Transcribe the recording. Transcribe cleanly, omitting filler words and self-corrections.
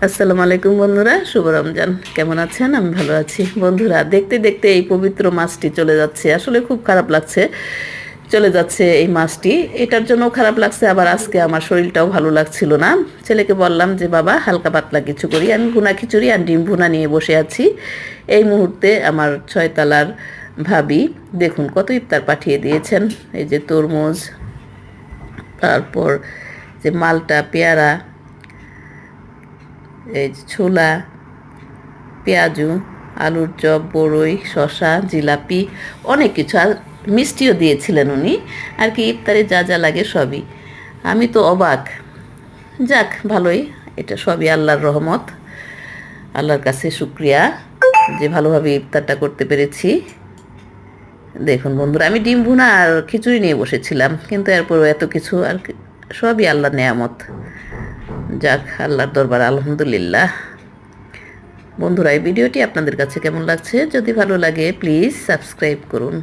আসসালামু আলাইকুম বন্ধুরা, শুভ রমজান। কেমন আছেন? আমি ভালো আছি। বন্ধুরা, দেখতে দেখতে এই পবিত্র মাসটি চলে যাচ্ছে। আসলে খুব খারাপ লাগছে, চলে যাচ্ছে এই মাসটি। এটার জন্য খারাপ লাগছে, আবার আজকে আমার শরীরটাও ভালো লাগছিল না। ছেলেকে বললাম যে বাবা হালকা পাতলা কিছু করি। আমি ভুনা খিচুড়ি আর ডিম ভুনা নিয়ে বসে আছি। এই মুহূর্তে আমার ছয়তলার ভাবি দেখুন কত ইফতার পাঠিয়ে দিয়েছেন। এই যে তরমুজ, তারপর যে মালটা, পেয়ারা, এই যে ছোলা, পেঁয়াজু, আলুর চপ, বড়ই, শসা, জিলাপি, অনেক কিছু, আর মিষ্টিও দিয়েছিলেন উনি। আর কি ইফতারে যা যা লাগে সবই। আমি তো অবাক। যাক, ভালোই, এটা সবই আল্লাহর রহমত। আল্লাহর কাছে শুক্রিয়া যে ভালোভাবে ইফতারটা করতে পেরেছি। দেখুন বন্ধুরা, আমি ডিম ভুনা আর খিচুড়ি নিয়ে বসেছিলাম, কিন্তু এরপরও এত কিছু, আর সবই আল্লাহর নেয়ামত। যাক, আল্লাহর দরবার আলহামদুলিল্লাহ। বন্ধুরা, এই ভিডিওটি আপনাদের কাছে কেমন লাগছে? যদি ভালো লাগে প্লিজ সাবস্ক্রাইব করুন।